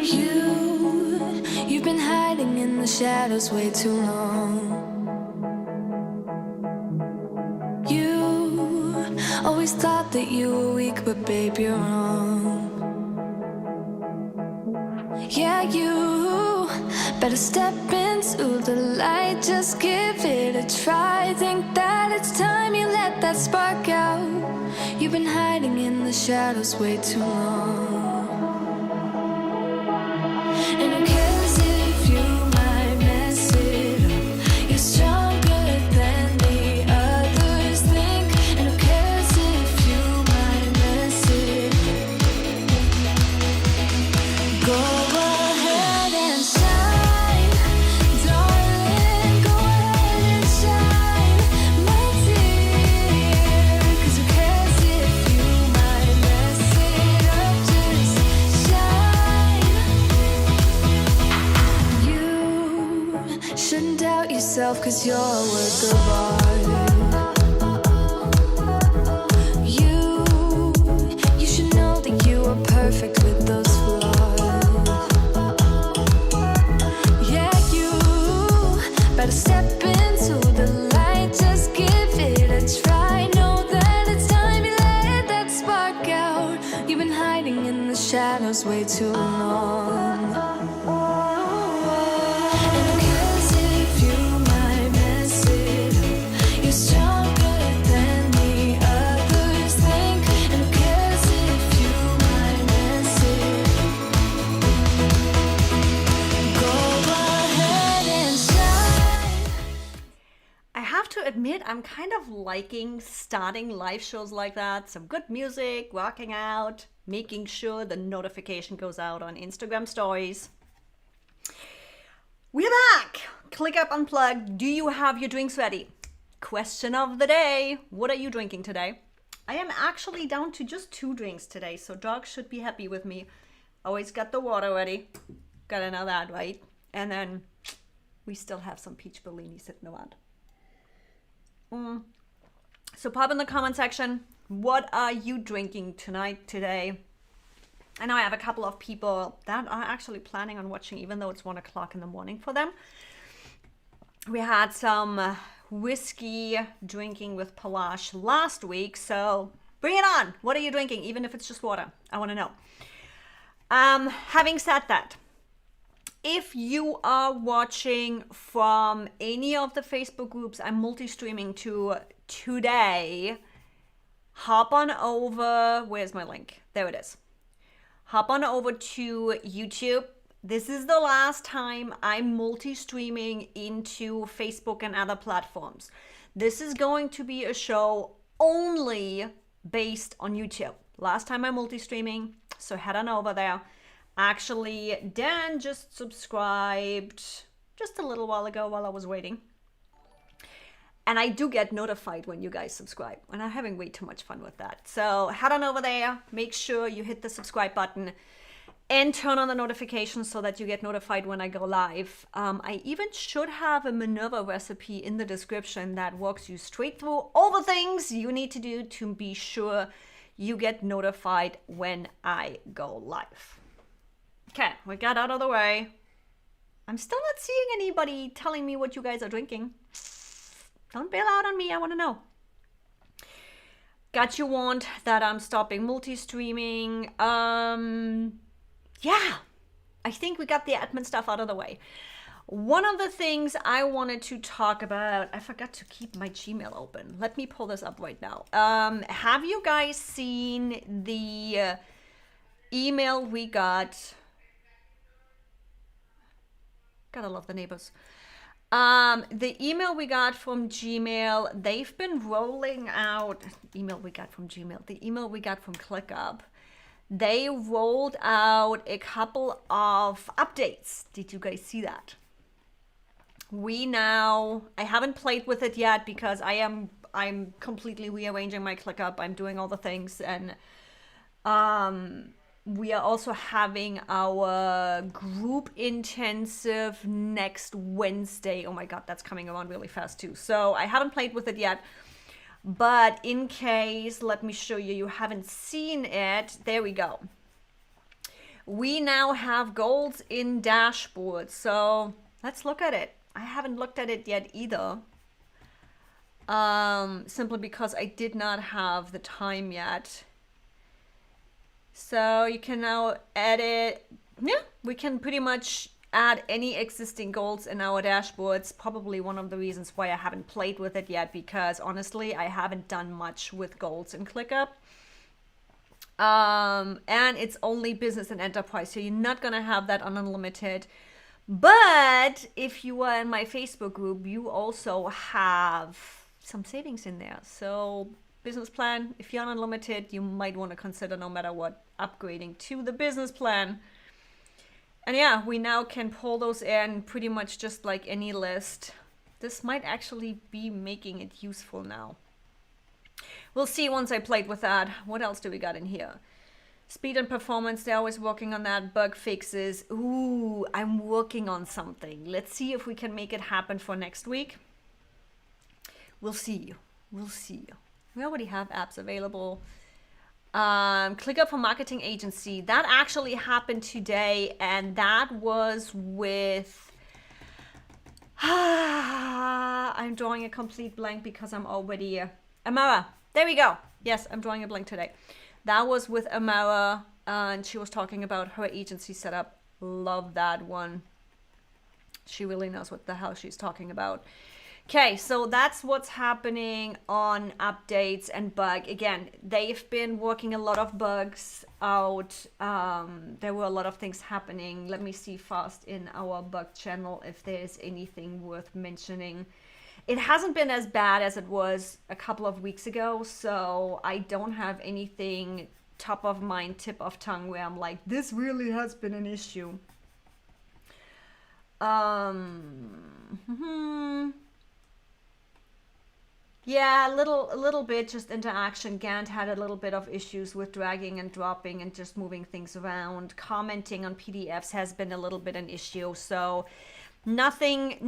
You've been hiding in the shadows way too long. You always thought that you were weak, but babe, you're wrong. Yeah, you better step into the light, just give it a try. Think that it's time you let that spark out. You've been hiding in the shadows way too long. And who cares if you might mess it up? You're stronger than the others think. And who cares if you might mess it up? Go ahead and shine, darling. Go ahead and shine, my dear. 'Cause who cares if you might mess it up? Just shine. You shouldn't doubt yourself, 'cause you're a work of art. You should know that you are perfect with those flaws. Yeah, you better step into the light, just give it a try. Know that it's time you let that spark out. You've been hiding in the shadows way too long. And who cares if you might mess it up? You're stronger than the others think. And who cares if you might mess it up? Go ahead and shine. I have to admit, I'm kind of liking starting live shows like that. Some good music, working out, making sure the notification goes out on Instagram stories. We're back! ClickUp Unplugged. Do you have your drinks ready? Question of the day. What are you drinking today? I am actually down to just 2 drinks today, so dogs should be happy with me. Always got the water ready. Gotta know that, right? And then we still have some peach Bellini sitting around. So pop in the comment section. What are you drinking tonight, today? I know I have a couple of people that are actually planning on watching, even though it's 1 o'clock in the morning for them. We had some whiskey drinking with Palash last week, so bring it on. What are you drinking? Even if it's just water, I want to know. Having said that, if you are watching from any of the Facebook groups I'm multi-streaming to today, hop on over. Where's my link? There it is. Hop on over to YouTube. This is the last time I'm multi-streaming into Facebook and other platforms. This is going to be a show only based on YouTube. Last time I'm multi-streaming, so head on over there. Actually, Dan just subscribed just a little while ago while I was waiting. And I do get notified when you guys subscribe, and I'm having way too much fun with that. So head on over there, make sure you hit the subscribe button and turn on the notifications so that you get notified when I go live. I even should have a Minerva recipe in the description that walks you straight through all the things you need to do to be sure you get notified when I go live. Okay, we got out of the way. I'm still not seeing anybody telling me what you guys are drinking. Don't bail out on me, I want to know. Got you warned that I'm stopping multi-streaming. Yeah, I think we got the admin stuff out of the way. One of the things I wanted to talk about, I forgot to keep my Gmail open. Let me pull this up right now. Have you guys seen the email we got? Gotta love the neighbors. The email we got from Gmail, they've been rolling out, the email we got from ClickUp. They rolled out a couple of updates. Did you guys see that? I haven't played with it yet because I'm completely rearranging my ClickUp. I'm doing all the things, and we are also having our group intensive next Wednesday. Oh my God, that's coming around really fast too. So I haven't played with it yet, but in case, let me show you, you haven't seen it. There we go. we now have goals in dashboard. So let's look at it. I haven't looked at it yet either. Simply because I did not have the time yet. So you can now edit. Yeah, we can pretty much add any existing goals in our dashboards. Probably one of the reasons why I haven't played with it yet, because honestly, I haven't done much with goals in ClickUp. And it's only business and enterprise, so you're not gonna have that on unlimited. But if you are in my Facebook group, you also have some savings in there. So business plan, if you're on unlimited, you might want to consider, no matter what, upgrading to the business plan. And yeah, we now can pull those in pretty much just like any list. This might actually be making it useful now. We'll see once I played with that. What else do we got in here? Speed and performance, they're always working on that. Bug fixes. Ooh, I'm working on something. Let's see if we can make it happen for next week. We'll see. We'll see. We already have apps available. ClickUp for Marketing Agency. That actually happened today, and that was with... I'm drawing a complete blank because I'm already... Amara. There we go. Yes, I'm drawing a blank today. That was with Amara, and she was talking about her agency setup. Love that one. She really knows what the hell she's talking about. Okay, so that's what's happening on updates and bug. Again, they've been working a lot of bugs out. There were a lot of things happening. Let me see fast in our bug channel if there's anything worth mentioning. It hasn't been as bad as it was a couple of weeks ago, so I don't have anything top of mind, tip of tongue where I'm like, this really has been an issue. Yeah, a little bit, just interaction. Gantt had a little bit of issues with dragging and dropping and just moving things around. Commenting on PDFs has been a little bit an issue, so nothing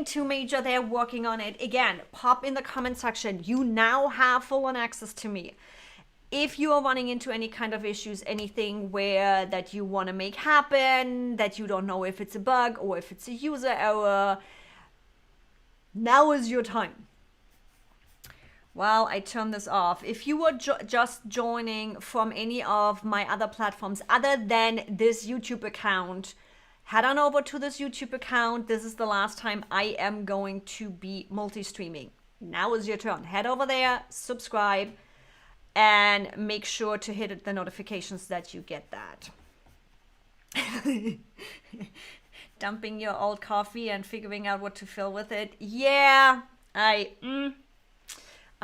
too major. They're working on it. Again, pop in the comment section. You now have full-on access to me. If you are running into any kind of issues, anything where that you want to make happen, that you don't know if it's a bug or if it's a user error, now is your time. Well, I turned this off. If you were just joining from any of my other platforms other than this YouTube account, head on over to this YouTube account. This is the last time I am going to be multi-streaming. Now is your turn. Head over there, subscribe, and make sure to hit the notifications that you get that. Dumping your old coffee and figuring out what to fill with it. Yeah,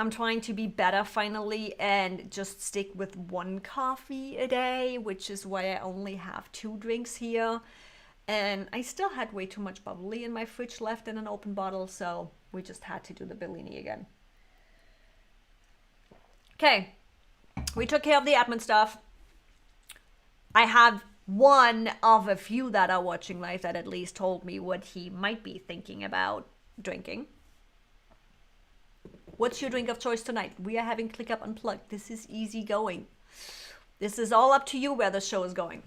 I'm trying to be better finally and just stick with one coffee a day, which is why I only have 2 drinks here. And I still had way too much bubbly in my fridge left in an open bottle, so we just had to do the Bellini again. Okay, we took care of the admin stuff. I have one of a few that are watching live that at least told me what he might be thinking about drinking. What's your drink of choice tonight? We are having ClickUp Unplugged. This is easy going. This is all up to you where the show is going.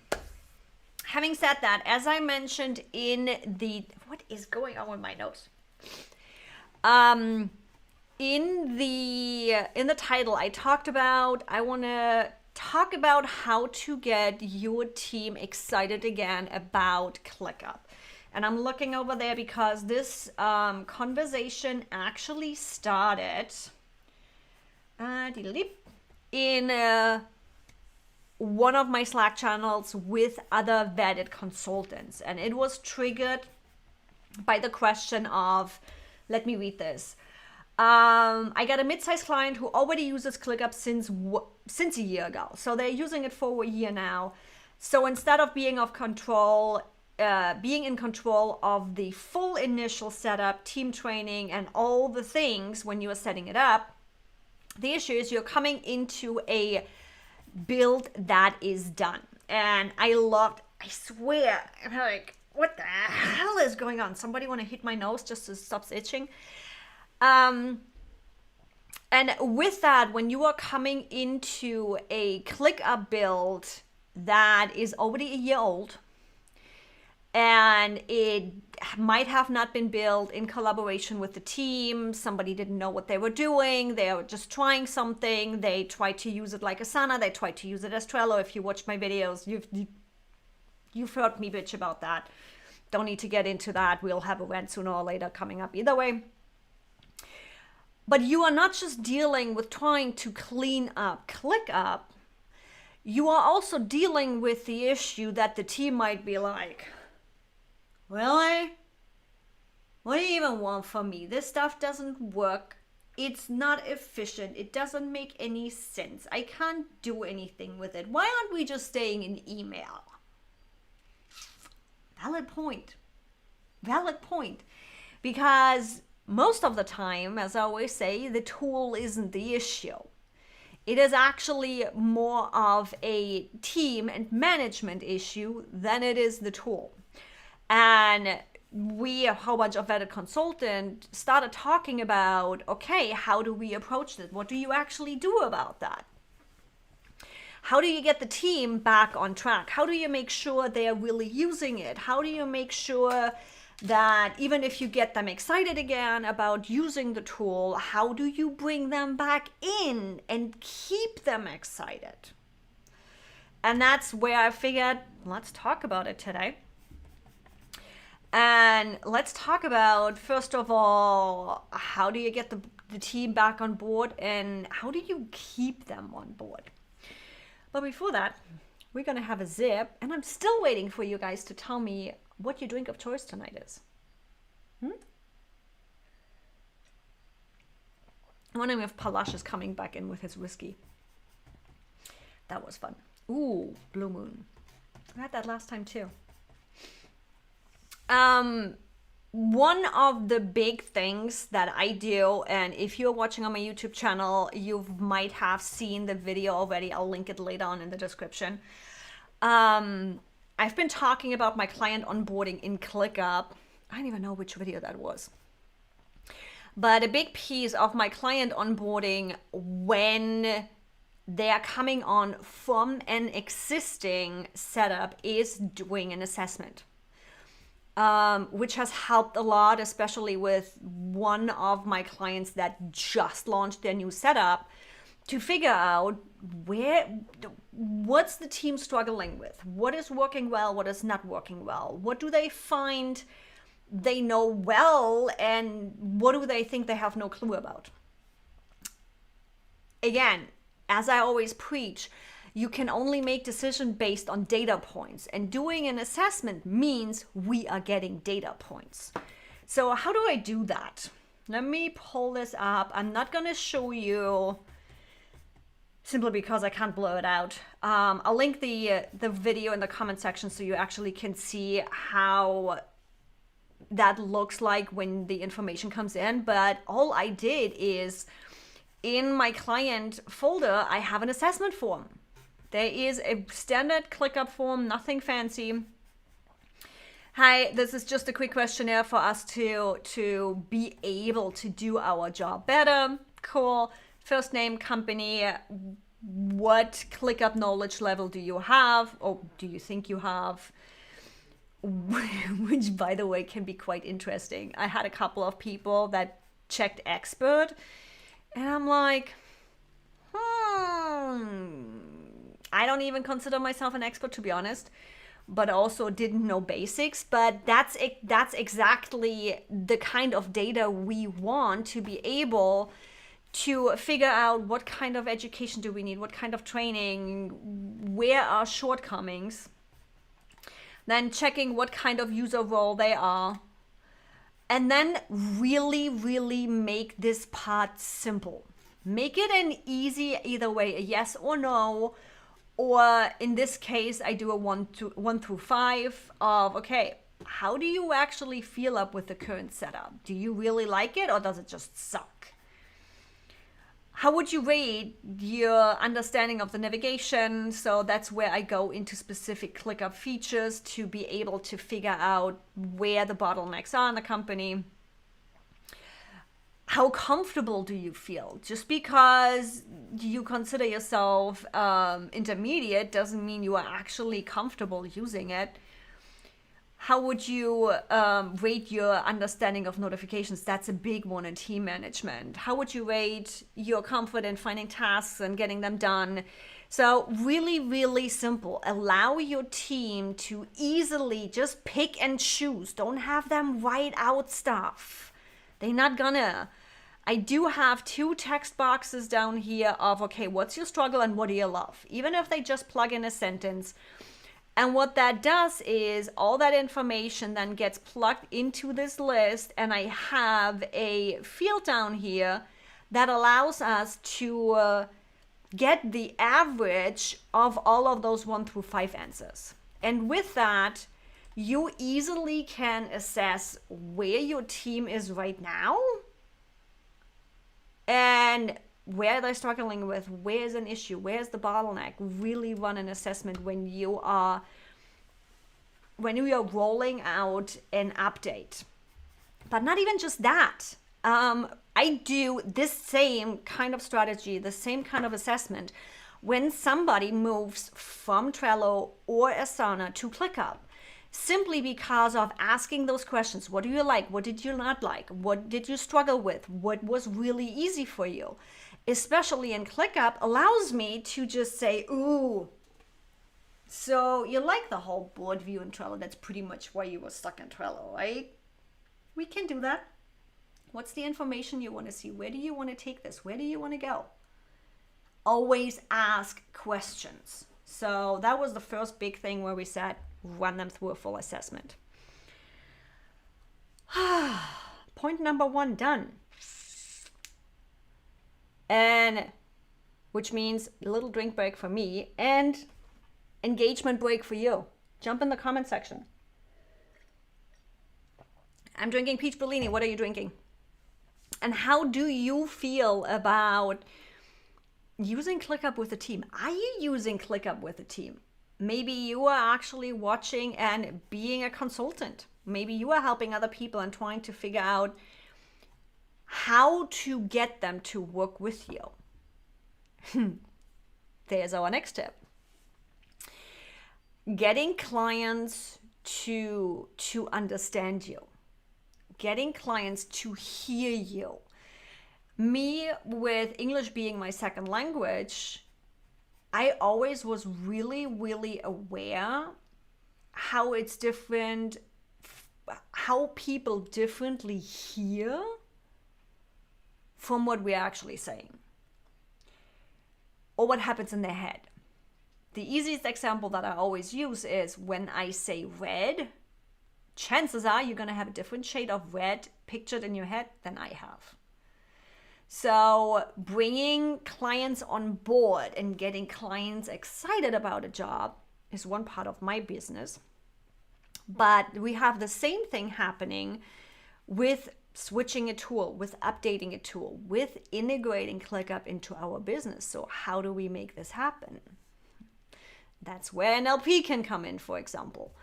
Having said that, as I mentioned in the... What is going on with my nose? In the title, I want to talk about how to get your team excited again about ClickUp. And I'm looking over there because this conversation actually started in one of my Slack channels with other vetted consultants. And it was triggered by the question of, let me read this. I got a mid-sized client who already uses ClickUp since a year ago. So they're using it for a year now. So instead of being in control of the full initial setup, team training, and all the things when you are setting it up, the issue is you're coming into a build that is done. And I swear, I'm like, what the hell is going on? Somebody want to hit my nose just to stop itching? And with that, when you are coming into a ClickUp build, that is already a year old, and it might have not been built in collaboration with the team. Somebody didn't know what they were doing. They were just trying something. They tried to use it like Asana. They tried to use it as Trello. If you watch my videos, you've heard me bitch about that. Don't need to get into that. We'll have a rant sooner or later coming up either way. But you are not just dealing with trying to clean up ClickUp. You are also dealing with the issue that the team might be like, really? What do you even want from me? This stuff doesn't work. It's not efficient. It doesn't make any sense. I can't do anything with it. Why aren't we just staying in email? Valid point. Valid point. Because most of the time, as I always say, the tool isn't the issue. It is actually more of a team and management issue than it is the tool. And we, a whole bunch of vetted consultants, started talking about, okay, how do we approach this? What do you actually do about that? How do you get the team back on track? How do you make sure they are really using it? How do you make sure that even if you get them excited again about using the tool, how do you bring them back in and keep them excited? And that's where I figured, let's talk about it today. And let's talk about, first of all, how do you get the team back on board and how do you keep them on board? But before that, we're going to have a zip, and I'm still waiting for you guys to tell me what your drink of choice tonight is. I'm wondering if Palash is coming back in with his whiskey. That was fun. Ooh, Blue Moon. I had that last time too. One of the big things that I do, and if you're watching on my YouTube channel, you might have seen the video already. I'll link it later on in the description. I've been talking about my client onboarding in ClickUp. I don't even know which video that was. But a big piece of my client onboarding when they are coming on from an existing setup is doing an assessment. Which has helped a lot, especially with one of my clients that just launched their new setup, to figure out what's the team struggling with, what is working well, what is not working well, what do they find they know well, and what do they think they have no clue about. Again, as I always preach, you can only make decisions based on data points, and doing an assessment means we are getting data points. So how do I do that? Let me pull this up. I'm not going to show you simply because I can't blow it out. I'll link the video in the comment section so you actually can see how that looks like when the information comes in. But all I did is in my client folder, I have an assessment form. There is a standard ClickUp form, nothing fancy. Hi, this is just a quick questionnaire for us to be able to do our job better. Cool. First name, company, what ClickUp knowledge level do you have, or do you think you have? Which, by the way, can be quite interesting. I had a couple of people that checked expert, and I'm like, I don't even consider myself an expert, to be honest, but also didn't know basics. But that's exactly the kind of data we want to be able to figure out what kind of education do we need, what kind of training, where are shortcomings, then checking what kind of user role they are, and then really, really make this part simple. Make it an easy either way, a yes or no. Or in this case, I do a 1 through 5 of, okay, how do you actually feel up with the current setup? Do you really like it, or does it just suck? How would you rate your understanding of the navigation? So that's where I go into specific ClickUp features to be able to figure out where the bottlenecks are in the company. How comfortable do you feel? Just because you consider yourself intermediate doesn't mean you are actually comfortable using it. How would you rate your understanding of notifications? That's a big one in team management. How would you rate your comfort in finding tasks and getting them done? So really, really simple. Allow your team to easily just pick and choose. Don't have them write out stuff. They're not gonna. I do have 2 text boxes down here of, okay, what's your struggle and what do you love? Even if they just plug in a sentence. And what that does is all that information then gets plugged into this list, and I have a field down here that allows us to get the average of all of those 1 through 5 answers. And with that, you easily can assess where your team is right now and where they're struggling with, where's an issue, where's the bottleneck. Really run an assessment when you are rolling out an update. But not even just that. I do this same kind of strategy, the same kind of assessment when somebody moves from Trello or Asana to ClickUp. Simply because of asking those questions. What do you like? What did you not like? What did you struggle with? What was really easy for you? Especially in ClickUp, allows me to just say, ooh, so you like the whole board view in Trello. That's pretty much why you were stuck in Trello, right? We can do that. What's the information you want to see? Where do you want to take this? Where do you want to go? Always ask questions. So that was the first big thing where we said, run them through a full assessment. Point number 1 done. And which means a little drink break for me and engagement break for you. Jump in the comment section. I'm drinking peach Bellini. What are you drinking? And how do you feel about using ClickUp with a team? Are you using ClickUp with a team? Maybe you are actually watching and being a consultant. Maybe you are helping other people and trying to figure out how to get them to work with you. There's our next tip. Getting clients to understand you. Getting clients to hear you. Me, with English being my second language, I always was really, really aware how it's different, how people differently hear from what we're actually saying, or what happens in their head. The easiest example that I always use is when I say red, chances are you're going to have a different shade of red pictured in your head than I have. So bringing clients on board and getting clients excited about a job is one part of my business. But we have the same thing happening with switching a tool, with updating a tool, with integrating ClickUp into our business. So how do we make this happen? That's where NLP can come in, for example.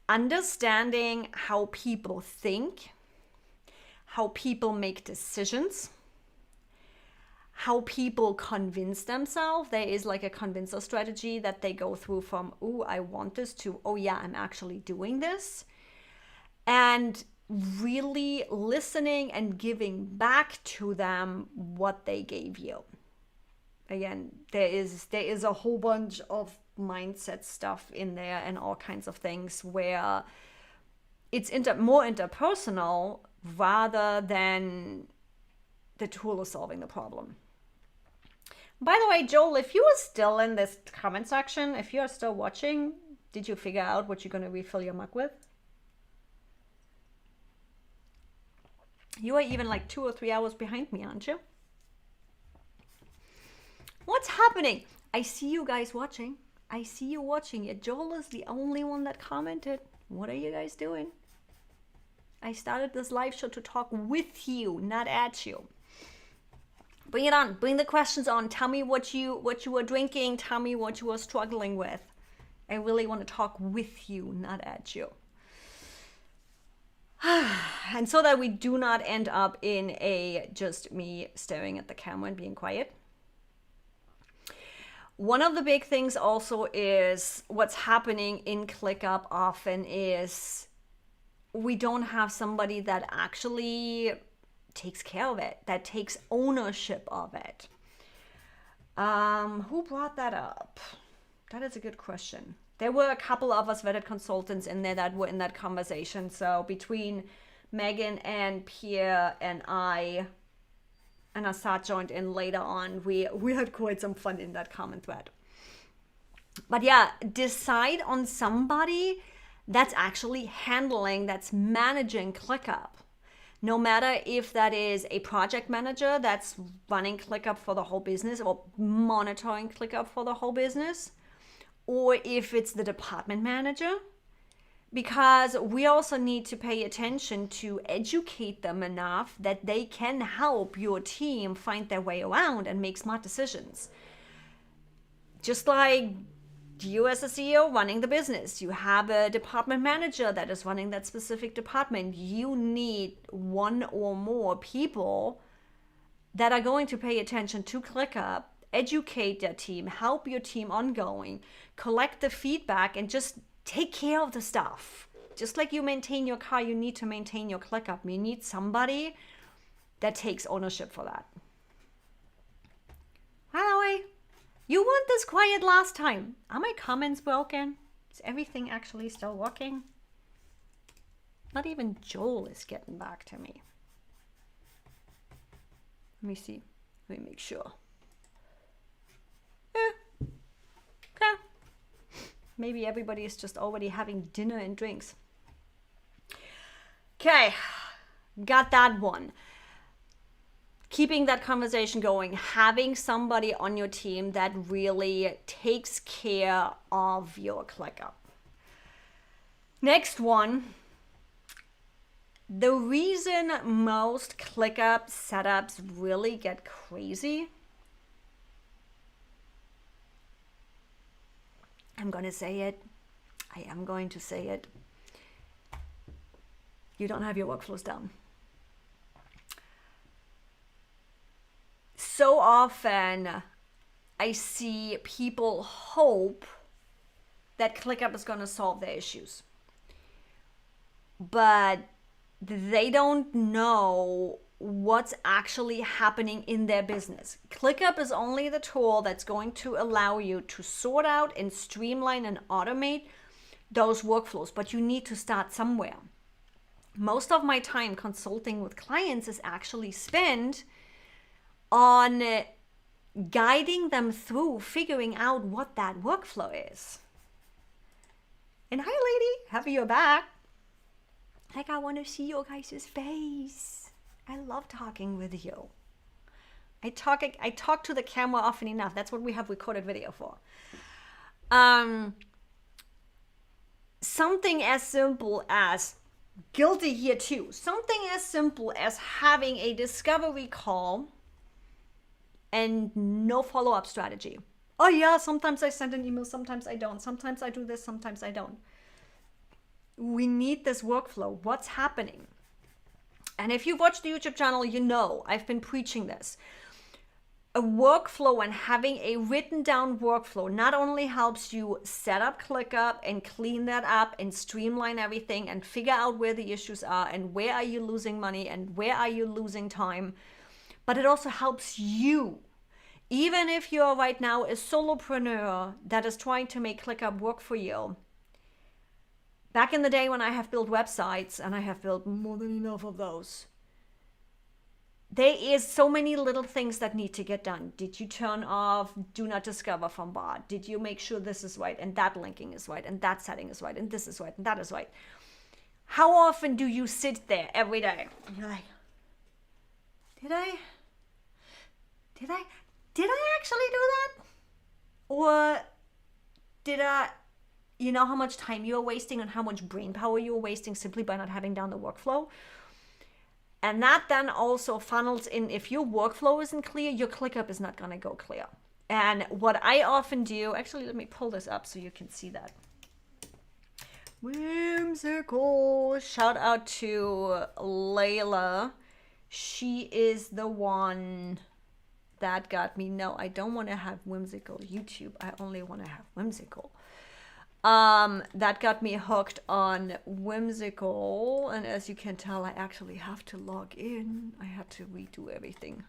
Understanding how people think, how people make decisions, how people convince themselves. There is like a convincer strategy that they go through from, oh, I want this, to, oh yeah, I'm actually doing this. And really listening and giving back to them what they gave you. Again, there is a whole bunch of mindset stuff in there and all kinds of things where it's more interpersonal rather than the tool is solving the problem. By the way, Joel, if you are still in this comment section, if you are still watching, did you figure out what you're going to refill your mug with? You are even like 2 or 3 hours behind me, aren't you? What's happening? I see you guys watching. I see you watching it. Joel is the only one that commented. What are you guys doing? I started this live show to talk with you, not at you. Bring it on. Bring the questions on. Tell me what you are drinking. Tell me what you are struggling with. I really want to talk with you, not at you. And so that we do not end up in a just me staring at the camera and being quiet. One of the big things also is what's happening in ClickUp often is we don't have somebody that actually takes care of it, that takes ownership of it. Who brought that up? That is a good question. There were a couple of us vetted consultants in there that were in that conversation. So between Megan and Pierre and Assad joined in later on, we had quite some fun in that comment thread. But yeah, decide on somebody that's actually handling, that's managing ClickUp. No matter if that is a project manager that's running ClickUp for the whole business or monitoring ClickUp for the whole business, or if it's the department manager, because we also need to pay attention to educate them enough that they can help your team find their way around and make smart decisions. Just like you as a CEO running the business, you have a department manager that is running that specific department. You need one or more people that are going to pay attention to ClickUp, educate their team, help your team ongoing, collect the feedback, and just take care of the stuff. Just like you maintain your car, you need to maintain your ClickUp. You need somebody that takes ownership for that. By the way, you weren't this quiet last time. Are my comments broken? Is everything actually still working? Not even Joel is getting back to me. Let me see. Let me make sure. Okay. Maybe everybody is just already having dinner and drinks. Okay, got that one. Keeping that conversation going, having somebody on your team that really takes care of your ClickUp. Next one, the reason most ClickUp setups really get crazy, I'm going to say it. I am going to say it. You don't have your workflows down. So often I see people hope that ClickUp is going to solve their issues, but they don't know what's actually happening in their business. ClickUp is only the tool that's going to allow you to sort out and streamline and automate those workflows, but you need to start somewhere. Most of my time consulting with clients is actually spent on guiding them through figuring out what that workflow is. And hi, lady, happy you're back. Like, I want to see your guys' face. I love talking with you. I talk to the camera often enough. That's what we have recorded video for. Something as simple as, guilty here too, something as simple as having a discovery call and no follow-up strategy. Oh yeah, sometimes I send an email, sometimes I don't. Sometimes I do this, sometimes I don't. We need this workflow. What's happening? And if you've watched the YouTube channel, you know I've been preaching this. A workflow and having a written down workflow not only helps you set up ClickUp and clean that up and streamline everything and figure out where the issues are and where are you losing money and where are you losing time, but it also helps you. Even if you're right now a solopreneur that is trying to make ClickUp work for you. Back in the day when I have built websites, and I have built more than enough of those, there is so many little things that need to get done. Did you turn off do not discover from bot? Did you make sure this is right and that linking is right and that setting is right and this is right and that is right? How often do you sit there every day and you're like, did I actually do that? Or did I, you know how much time you're wasting and how much brain power you're wasting simply by not having down the workflow? And that then also funnels in, if your workflow isn't clear, your ClickUp is not going to go clear. And what I often do, actually, let me pull this up so you can see that. Whimsical. Shout out to Layla. She is the one that got me. No, I don't want to have Whimsical YouTube. I only want to have Whimsical. That got me hooked on Whimsical. And as you can tell, I actually have to log in. I had to redo everything.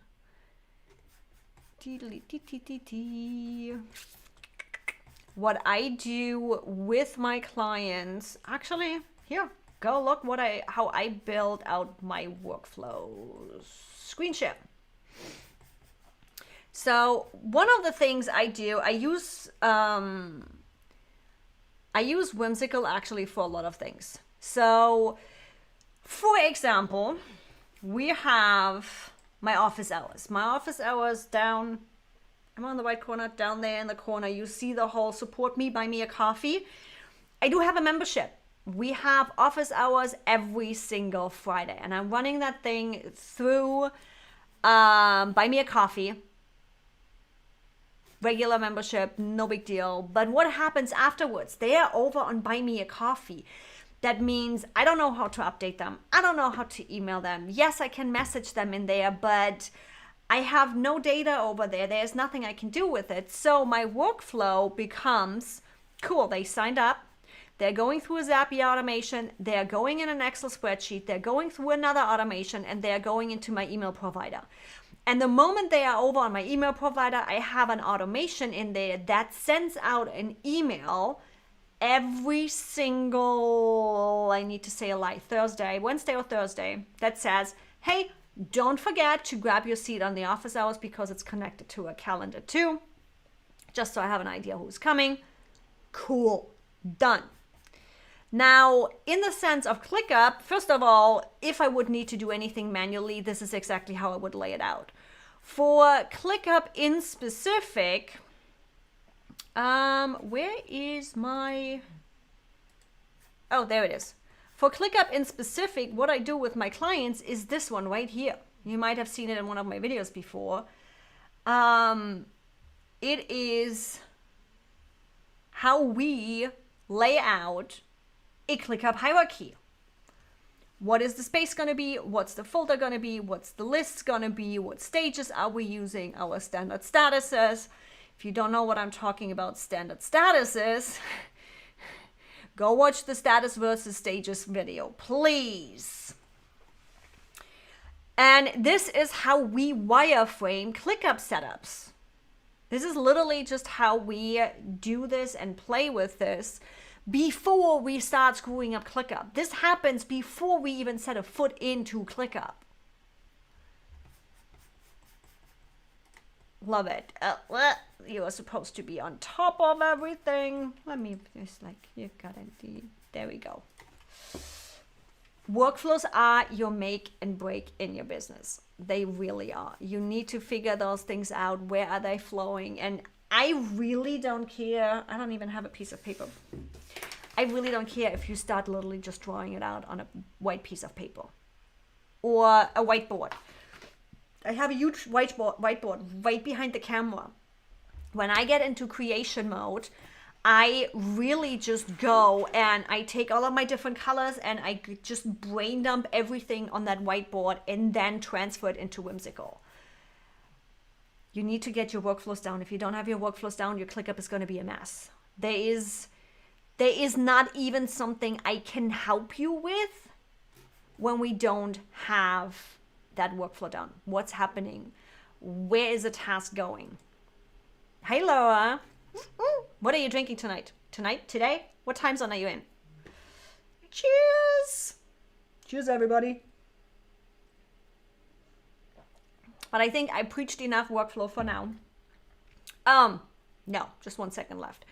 What I do with my clients, actually, here, go look how I build out my workflows. Screen share. So one of the things I do, I use Whimsical actually for a lot of things. So for example, we have my office hours. My office hours down, I'm on the right corner, down there in the corner. You see the whole support me, buy me a coffee. I do have a membership. We have office hours every single Friday, and I'm running that thing through buy me a coffee. Regular membership, no big deal. But what happens afterwards? They are over on buy me a coffee. That means I don't know how to update them. I don't know how to email them. Yes, I can message them in there, but I have no data over there. There's nothing I can do with it. So my workflow becomes, cool, they signed up. They're going through a Zapier automation. They're going in an Excel spreadsheet. They're going through another automation, and they're going into my email provider. And the moment they are over on my email provider, I have an automation in there that sends out an email every single, I need to say a lie, Wednesday or Thursday, that says, hey, don't forget to grab your seat on the office hours because it's connected to a calendar too, just so I have an idea who's coming. Cool, done. Now, in the sense of ClickUp, first of all, if I would need to do anything manually, this is exactly how I would lay it out. For ClickUp in specific, where is my, oh, there it is. For ClickUp in specific, what I do with my clients is this one right here. You might have seen it in one of my videos before. It is how we lay out a ClickUp hierarchy. What is the space going to be? What's the folder going to be? What's the list going to be? What stages are we using? Our standard statuses. If you don't know what I'm talking about, standard statuses, go watch the status versus stages video, please. And this is how we wireframe ClickUp setups. This is literally just how we do this and play with this before we start screwing up ClickUp. This happens before we even set a foot into ClickUp. Love it. You are supposed to be on top of everything. Let me just you got it. There we go. Workflows are your make and break in your business. They really are. You need to figure those things out. Where are they flowing? And I really don't care. I don't even have a piece of paper. I really don't care if you start literally just drawing it out on a white piece of paper or a whiteboard. I have a huge whiteboard right behind the camera. When I get into creation mode, I really just go and I take all of my different colors and I just brain dump everything on that whiteboard and then transfer it into Whimsical. You need to get your workflows down. If you don't have your workflows down, your ClickUp is going to be a mess. There is not even something I can help you with when we don't have that workflow down. What's happening? Where is a task going? Hey, Laura. What are you drinking tonight? Today? What time zone are you in? Cheers. Cheers, everybody. But I think I preached enough workflow for now. No, just 1 second left.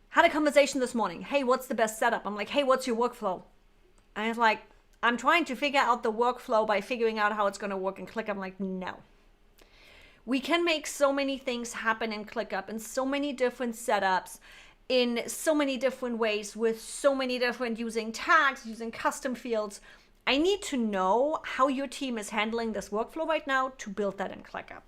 Had a conversation this morning. Hey, what's the best setup? I'm like, hey, what's your workflow? And it's like, I'm trying to figure out the workflow by figuring out how it's going to work in ClickUp. I'm like, no. We can make so many things happen in ClickUp in so many different setups, in so many different ways, with so many different using tags, using custom fields. I need to know how your team is handling this workflow right now to build that in ClickUp.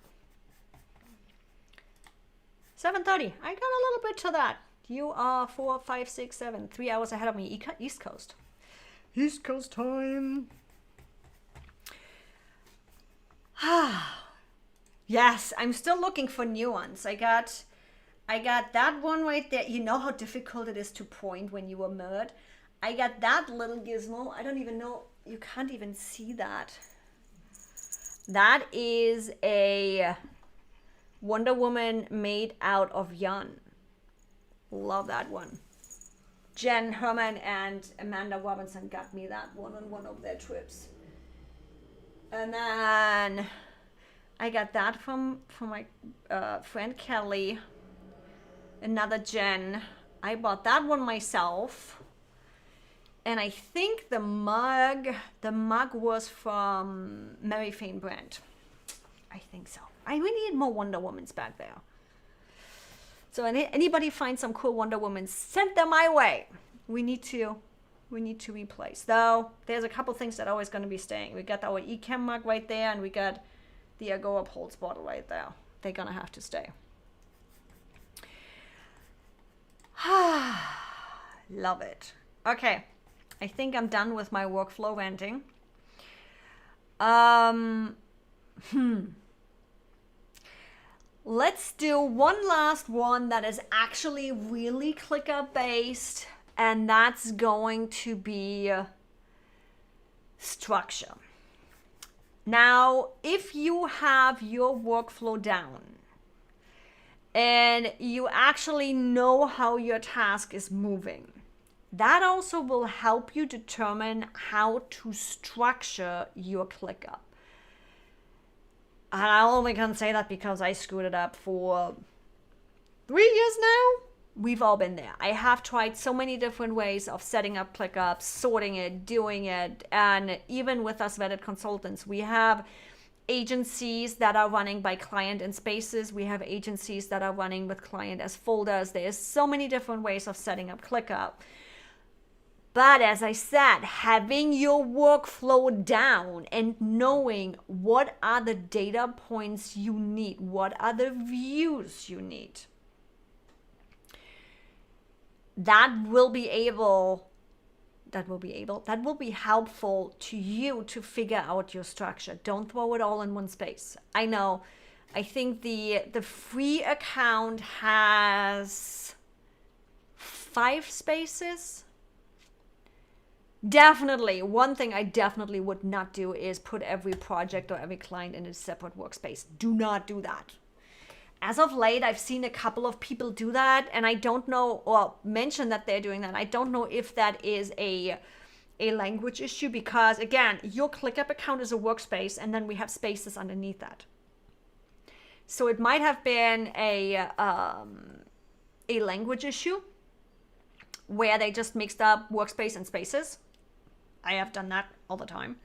7:30. I got a little bit to that. You are 4, 5, 6, 7, 3 hours ahead of me. East Coast. East Coast time. Yes, I'm still looking for new ones. I got that one right there. You know how difficult it is to point when you are mirrored. I got that little gizmo. I don't even know. You can't even see that. That is a Wonder Woman made out of yarn. Love that one. Jen Herman and Amanda Robinson got me that one on one of their trips. And then I got that from my friend Kelly. Another Jen. I bought that one myself. And I think the mug was from Mary Fane brand. I think so. I really need more Wonder Womans back there. So anybody find some cool Wonder Womans, send them my way. We need to replace. Though there's a couple things that are always going to be staying. We got our eChem mug right there, and we got the Agorapulse bottle right there. They're gonna have to stay. Love it. Okay, I think I'm done with my workflow ranting. Let's do one last one that is actually really ClickUp based, and that's going to be structure. Now, if you have your workflow down and you actually know how your task is moving, that also will help you determine how to structure your ClickUp. And I only can say that because I screwed it up for 3 years now. We've all been there. I have tried so many different ways of setting up ClickUp, sorting it, doing it. And even with us vetted consultants, we have agencies that are running by client in spaces. We have agencies that are running with client as folders. There's so many different ways of setting up ClickUp. But as I said, having your workflow down and knowing what are the data points you need, what are the views you need, that will be helpful to you to figure out your structure. Don't throw it all in one space. I know, I think the free account has 5 spaces. Definitely, one thing I definitely would not do is put every project or every client in a separate workspace. Do not do that. As of late, I've seen a couple of people do that, and I don't know, or mention that they're doing that. I don't know if that is a language issue, because again, your ClickUp account is a workspace, and then we have spaces underneath that. So it might have been a language issue where they just mixed up workspace and spaces. I have done that all the time.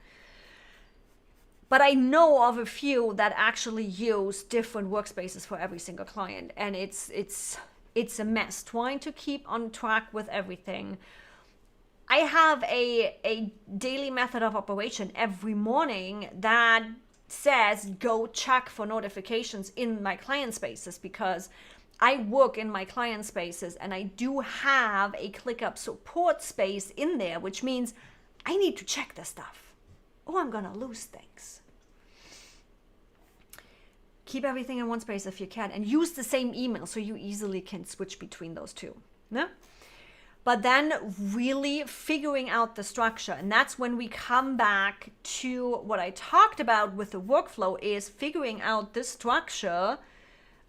But I know of a few that actually use different workspaces for every single client, and it's a mess trying to keep on track with everything. I have a daily method of operation every morning that says go check for notifications in my client spaces, because I work in my client spaces and I do have a ClickUp support space in there, which means I need to check the stuff or I'm gonna lose things. Keep everything in one space if you can, and use the same email so you easily can switch between those two. No? But then really figuring out the structure, and that's when we come back to what I talked about with the workflow, is figuring out the structure.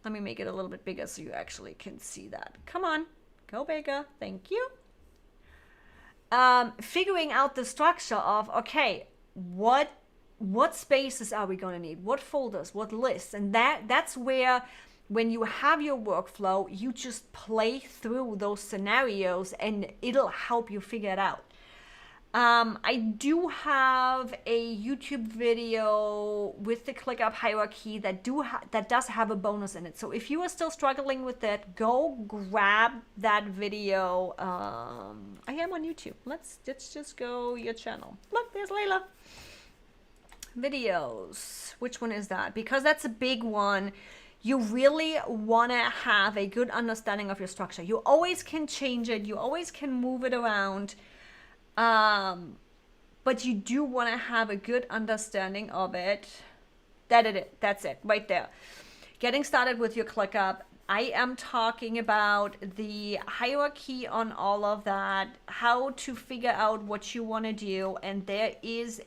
Let me make it a little bit bigger so you actually can see that. Come on, go bigger. Thank you. Figuring out the structure of, okay, what spaces are we going to need? What folders? What lists? And that's where, when you have your workflow, you just play through those scenarios and it'll help you figure it out. I do have a YouTube video with the ClickUp hierarchy that does have a bonus in it. So if you are still struggling with it, go grab that video. I am on YouTube. Let's just go your channel. Look, there's Layla. Videos. Which one is that? Because that's a big one. you really want to have a good understanding of your structure. You always can change it. You always can move it around. But you do want to have a good understanding of it. That's it right there. Getting started with your ClickUp. I am talking about the hierarchy on all of that, how to figure out what you want to do. And there it is.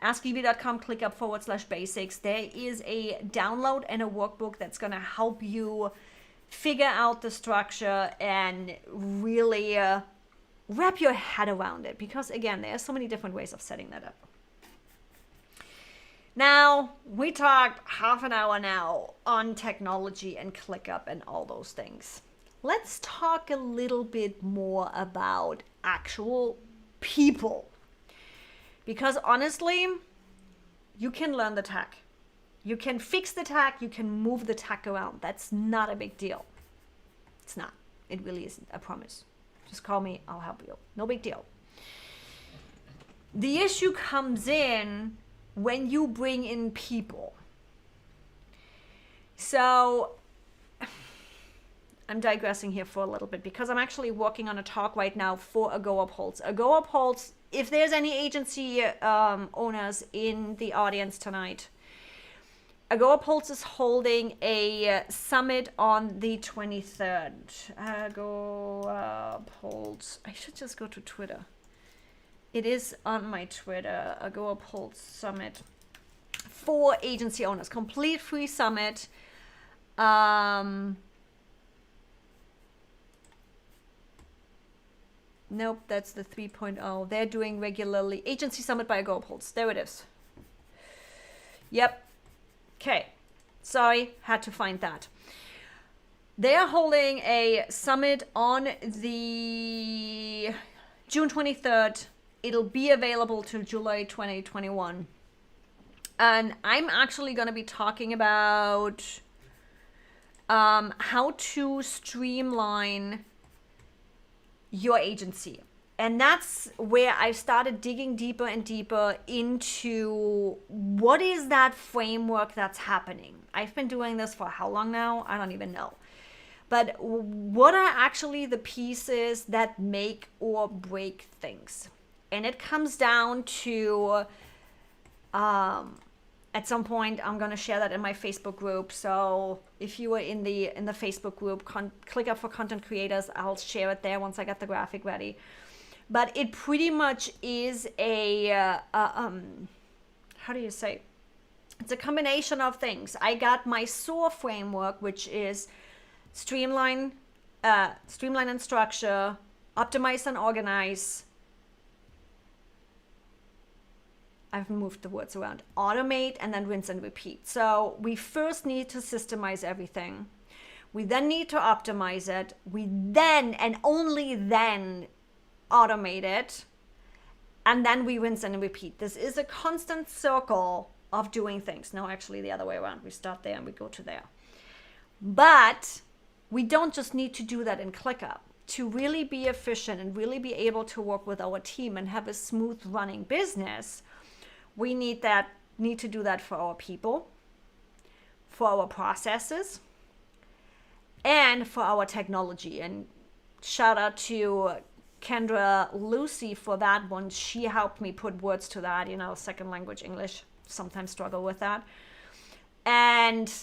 AskEvie.com, ClickUp /basics. There is a download and a workbook that's going to help you figure out the structure and really wrap your head around it. Because again, there are so many different ways of setting that up. Now, we talked half an hour now on technology and ClickUp and all those things. Let's talk a little bit more about actual people. Because honestly, you can learn the tech. You can fix the tech, you can move the tech around. That's not a big deal. It's not. It really isn't, I promise. Just call me, I'll help you. No big deal. The issue comes in when you bring in people. So I'm digressing here for a little bit because I'm actually working on a talk right now for Agorapulse. Agorapulse, if there's any agency owners in the audience tonight, Agorapulse is holding a summit on the 23rd. Agorapulse. I should just go to Twitter. It is on my Twitter, Agorapulse Summit for agency owners. Complete free summit. Nope, that's the 3.0. They're doing regularly. Agency Summit by Agorapulse. There it is. Yep. Okay. Sorry, had to find that. They are holding a summit on the June 23rd. It'll be available till July 2021. And I'm actually going to be talking about how to streamline your agency. And that's where I started digging deeper and deeper into what is that framework that's happening. I've been doing this for how long now? I don't even know. But what are actually the pieces that make or break things? And it comes down to, at some point, I'm going to share that in my Facebook group. So if you are in the Facebook group, ClickUp for Content Creators, I'll share it there once I get the graphic ready. But it pretty much is how do you say? It's a combination of things. I got my SOAR framework, which is streamline and structure, optimize and organize. I've moved the words around. Automate and then rinse and repeat. So we first need to systemize everything. We then need to optimize it. We then and only then automate it. And then we rinse and repeat. This is a constant circle of doing things. No, actually the other way around. We start there and we go to there. But we don't just need to do that in ClickUp. To really be efficient and really be able to work with our team and have a smooth running business, we need to do that for our people, for our processes, and for our technology. And shout out to Kendra Lucy for that one. She helped me put words to that, second language English, sometimes struggle with that. And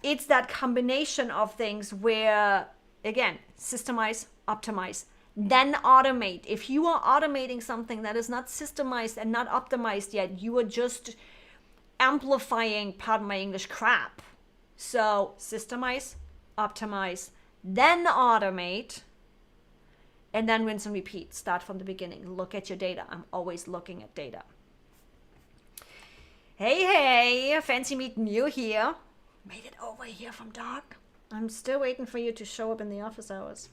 it's that combination of things where, again, systemize, optimize, then automate. If you are automating something that is not systemized and not optimized yet, you are just amplifying, pardon my English, crap. So systemize, optimize, then automate, and then rinse and repeat. Start from the beginning. Look at your data. I'm always looking at data. Hey, fancy meeting you here. Made it over here from dark. I'm still waiting for you to show up in the office hours.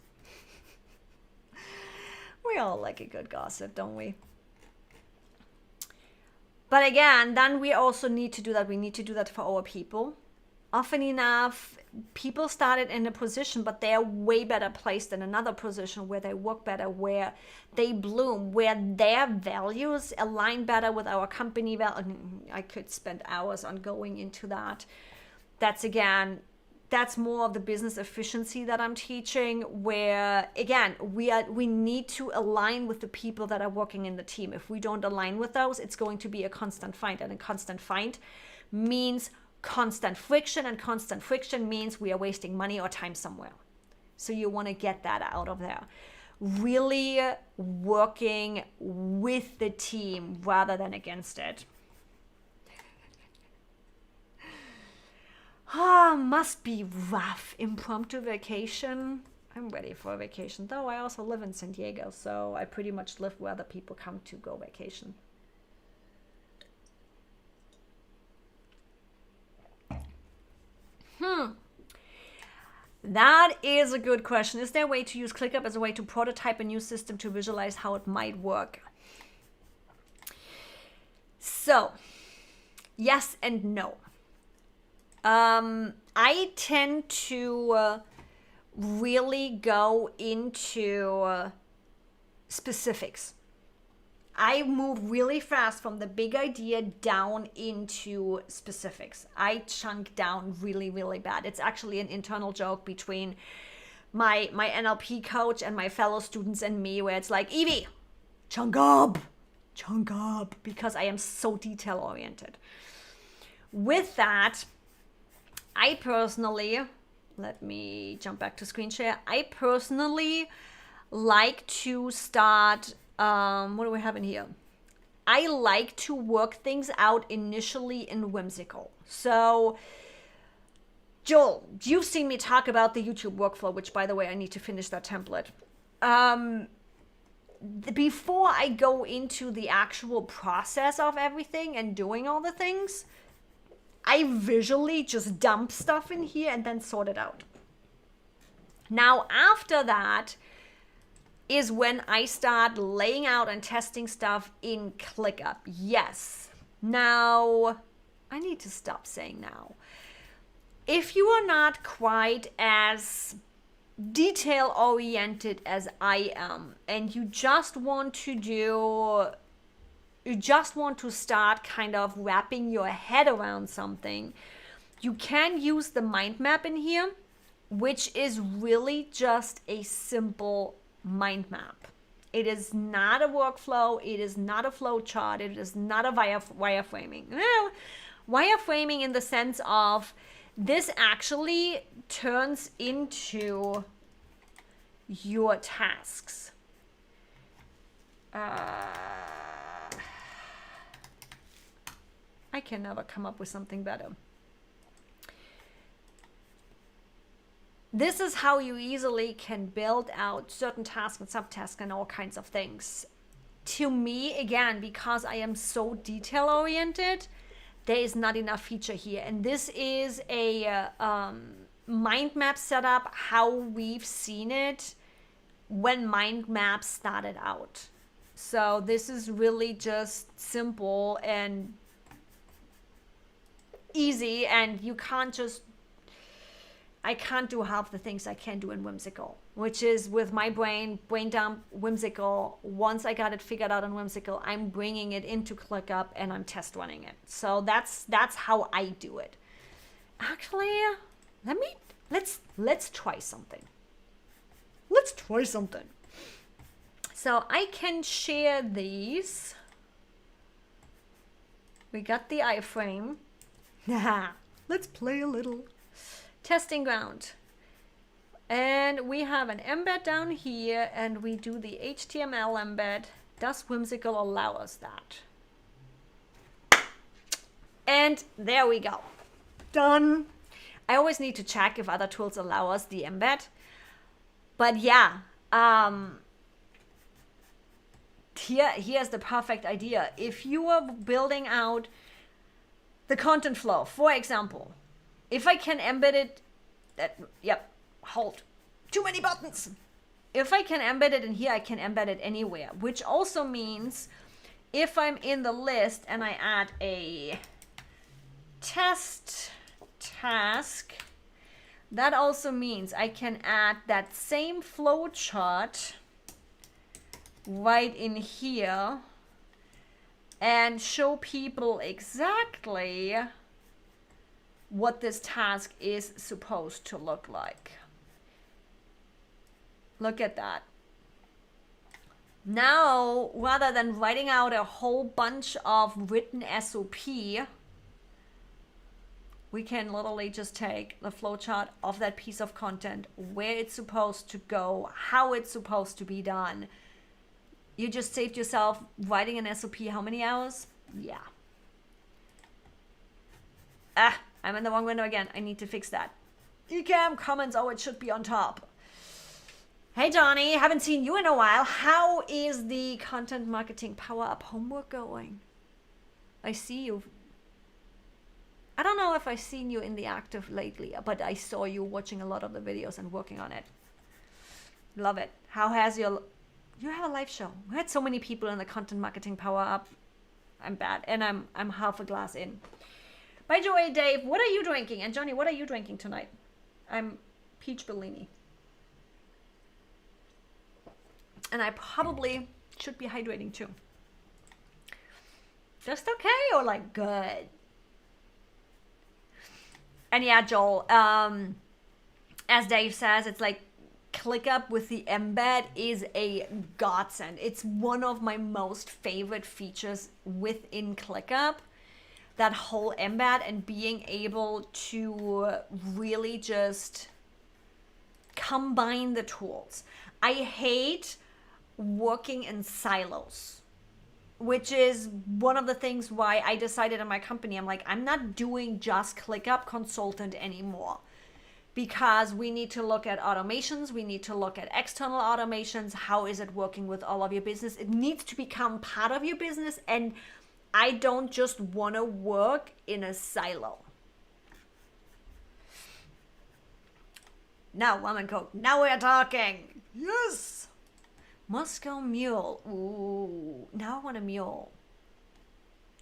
We all like a good gossip, don't we? But again, then we also need to do that. We need to do that for our people. Often enough, people started in a position, but they're way better placed in another position where they work better, where they bloom, where their values align better with our company value. I could spend hours on going into that. That's more of the business efficiency that I'm teaching, where again, we need to align with the people that are working in the team. If we don't align with those, it's going to be a constant fight, and a constant fight means constant friction, and constant friction means we are wasting money or time somewhere. So you want to get that out of there. Really working with the team rather than against it. Must be rough. Impromptu vacation. I'm ready for a vacation, though I also live in San Diego, so I pretty much live where other people come to go vacation. That is a good question. Is there a way to use ClickUp as a way to prototype a new system to visualize how it might work? So, yes and no. I tend to really go into specifics. I move really fast from the big idea down into specifics. I chunk down really, really bad. It's actually an internal joke between my NLP coach and my fellow students and me, where it's like, Evie, chunk up, because I am so detail oriented. With that, I personally, let me jump back to screen share. I personally like to start, what do we have in here? I like to work things out initially in Whimsical. So, Joel, you've seen me talk about the YouTube workflow, which, by the way, I need to finish that template. Before I go into the actual process of everything and doing all the things, I visually just dump stuff in here and then sort it out. Now, after that is when I start laying out and testing stuff in ClickUp. Yes. Now, I need to stop saying now. If you are not quite as detail-oriented as I am, and you just want to start kind of wrapping your head around something, you can use the Mindmap in here, which is really just a simple mind map. It is not a workflow. It is not a flow chart. It is not a wireframing. Well, wireframing in the sense of this actually turns into your tasks. I can never come up with something better. This is how you easily can build out certain tasks and subtasks and all kinds of things. To me, again, because I am so detail oriented, there is not enough feature here. And this is a mind map setup, how we've seen it when mind maps started out. So this is really just simple and easy, and you can't just, I can't do half the things I can do in Whimsical, which is with my brain dump, Whimsical. Once I got it figured out in Whimsical, I'm bringing it into ClickUp and I'm test running it. So that's how I do it. Actually, let's try something. Let's try something. So I can share these. We got the iframe. Let's play a little. Testing ground. And we have an embed down here, and we do the HTML embed. Does Whimsical allow us that? And there we go. Done. I always need to check if other tools allow us the embed. But yeah, here's the perfect idea. If you are building out the content flow, for example, if I can embed it, hold, too many buttons. If I can embed it in here, I can embed it anywhere, which also means if I'm in the list and I add a test task, that also means I can add that same flow chart right in here and show people exactly what this task is supposed to look like. Look at that. Now, rather than writing out a whole bunch of written SOP, we can literally just take the flowchart of that piece of content, where it's supposed to go, how it's supposed to be done. You just saved yourself writing an SOP how many hours? Yeah. I'm in the wrong window again. I need to fix that. Ecamm comments, oh, it should be on top. Hey Johnny, haven't seen you in a while. How is the content marketing power up homework going? I see you. I don't know if I've seen you in the active lately, but I saw you watching a lot of the videos and working on it. Love it. How has you have a live show? We had so many people in the content marketing power up. I'm bad, and I'm half a glass in. By the way, Dave, what are you drinking? And Johnny, what are you drinking tonight? I'm peach Bellini. And I probably should be hydrating too. Just okay or like good? And yeah, Joel, as Dave says, it's like ClickUp with the embed is a godsend. It's one of my most favorite features within ClickUp. That whole embed and being able to really just combine the tools. I hate working in silos, which is one of the things why I decided in my company, I'm like, I'm not doing just ClickUp Consultant anymore, because we need to look at automations, we need to look at external automations, how is it working with all of your business? It needs to become part of your business, and I don't just want to work in a silo. Now, Woman Coke, now we're talking. Yes! Moscow Mule. Ooh, now I want a mule.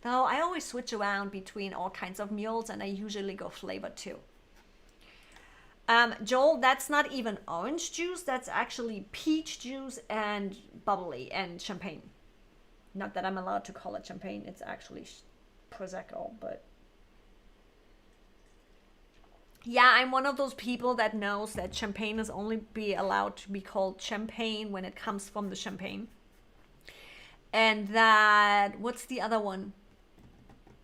Now, I always switch around between all kinds of mules, and I usually go flavor too. Joel, that's not even orange juice. That's actually peach juice and bubbly and champagne. Not that I'm allowed to call it champagne. It's actually Prosecco, but... Yeah, I'm one of those people that knows that champagne is only be allowed to be called champagne when it comes from the champagne. And that, what's the other one?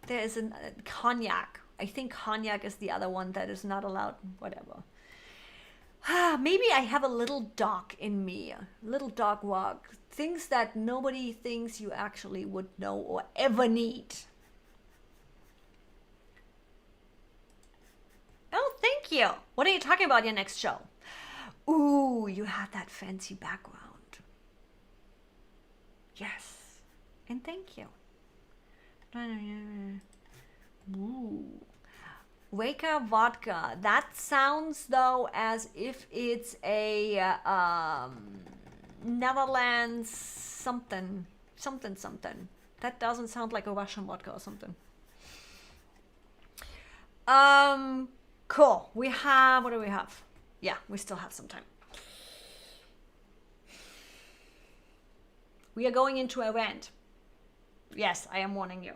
There is a cognac. I think cognac is the other one that is not allowed, whatever. Maybe I have a little dog in me, a little dog walk. Things that nobody thinks you actually would know or ever need. Oh, thank you. What are you talking about your next show? Ooh, you have that fancy background. Yes. And thank you. Ooh. Weka vodka. That sounds though as if it's a Netherlands something. That doesn't sound like a Russian vodka or something. Cool. We have, what do we have? Yeah, we still have some time. We are going into a rant. Yes, I am warning you.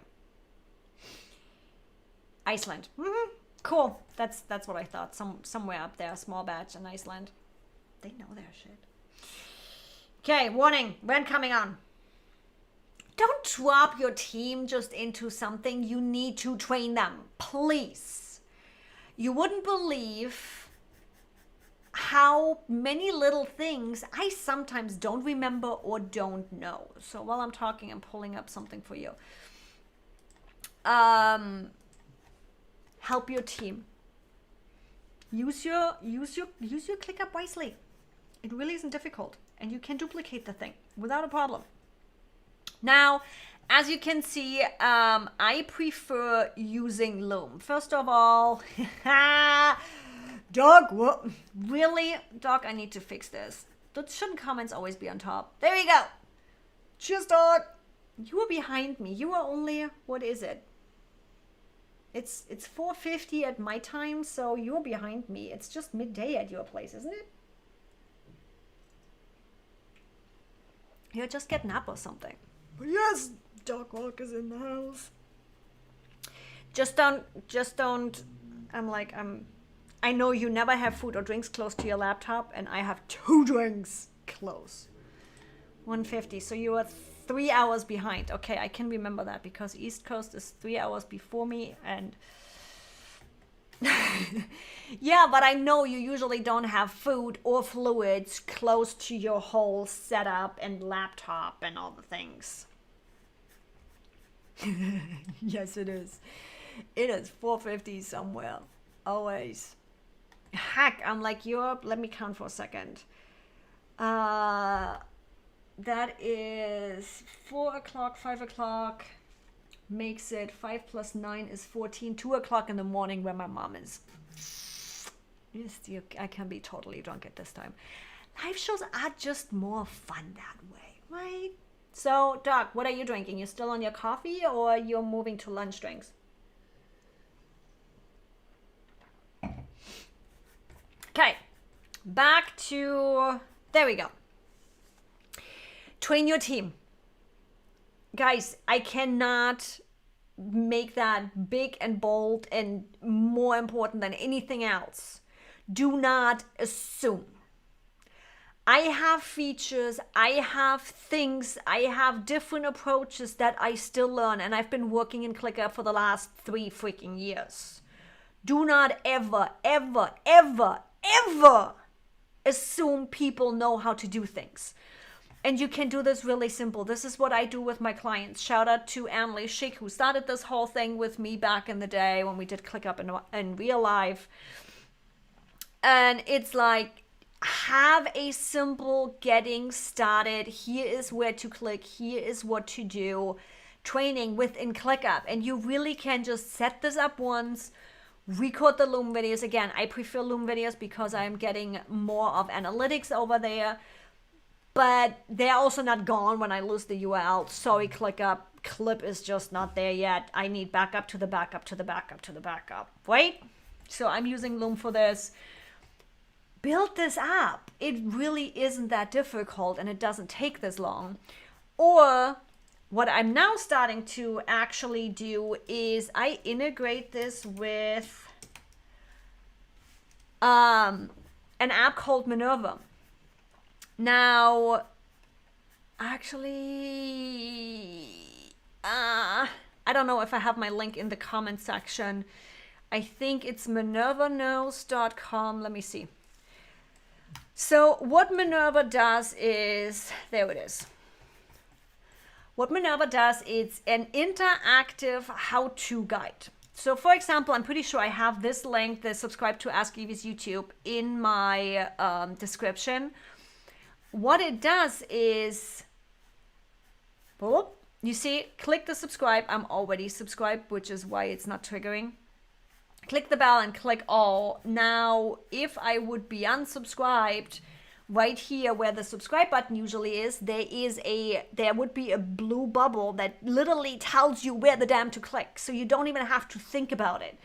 Iceland. Mm-hmm. Cool. That's what I thought. Somewhere up there, a small batch in Iceland. They know their shit. Okay, warning. Rant coming on. Don't drop your team just into something. You need to train them. Please. You wouldn't believe how many little things I sometimes don't remember or don't know. So while I'm talking, I'm pulling up something for you. Help your team. Use your ClickUp wisely. It really isn't difficult, and you can duplicate the thing without a problem. Now, as you can see, I prefer using Loom. First of all, Doc, really? Doc, I need to fix this. Shouldn't comments always be on top? There we go. Cheers, Doc. You were behind me. You were only, what is it? It's 4:50 at my time, so you're behind me. It's just midday at your place, isn't it? You're just getting up or something. Yes, Doc Walk is in the house. Just don't. I know you never have food or drinks close to your laptop, and I have 2 drinks close. 1:50, so you are 3 hours behind. Okay, I can remember that because East Coast is 3 hours before me, and yeah, but I know you usually don't have food or fluids close to your whole setup and laptop and all the things. Yes, it is. It is 4:50 somewhere. Always. Heck, I'm like Europe. Let me count for a second. That is 4 o'clock, 5 o'clock. Makes it 5 plus 9 is 14. 2 o'clock in the morning where my mom is. Yes, I can be totally drunk at this time. Live shows are just more fun that way, right? So, Doc, what are you drinking? You still on your coffee or you're moving to lunch drinks? Okay, back to, there we go. Train your team. Guys, I cannot make that big and bold and more important than anything else. Do not assume. I have features, I have things, I have different approaches that I still learn, and I've been working in ClickUp for the last 3 freaking years. Do not ever, ever, ever, ever assume people know how to do things. And you can do this really simple. This is what I do with my clients. Shout out to Anne-Lee Schick, who started this whole thing with me back in the day when we did ClickUp in real life. And it's like, have a simple getting started. Here is where to click. Here is what to do. Training within ClickUp. And you really can just set this up once. Record the Loom videos. Again, I prefer Loom videos because I'm getting more of analytics over there. But they're also not gone when I lose the URL. Sorry, ClickUp. Clip is just not there yet. I need backup to the backup to the backup to the backup. Right? So I'm using Loom for this. Build this app. It really isn't that difficult and it doesn't take this long. Or what I'm now starting to actually do is I integrate this with an app called Minerva. Now, actually, I don't know if I have my link in the comment section. I think it's minervaknows.com. Let me see. So what Minerva does is, there it is. What Minerva does is an interactive how-to guide. So for example, I'm pretty sure I have this link, the subscribe to Ask Evie's YouTube, in my description. What it does is, you see, click the subscribe. I'm already subscribed, which is why it's not triggering. Click the bell and click all. Now, if I would be unsubscribed, right here where the subscribe button usually is, there would be a blue bubble that literally tells you where the damn to click. So you don't even have to think about it.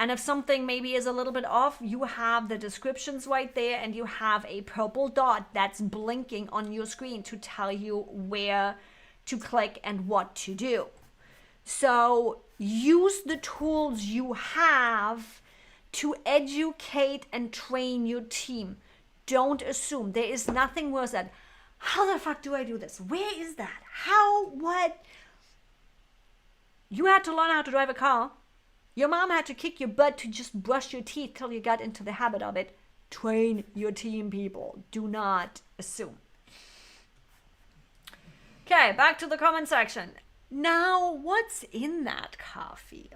And if something maybe is a little bit off, you have the descriptions right there and you have a purple dot that's blinking on your screen to tell you where to click and what to do. So use the tools you have to educate and train your team. Don't assume. There is nothing worse than, how the fuck do I do this? Where is that? How? What? You had to learn how to drive a car. Your mom had to kick your butt to just brush your teeth till you got into the habit of it. Train your team, people. Do not assume. Okay, back to the comment section. Now, what's in that coffee?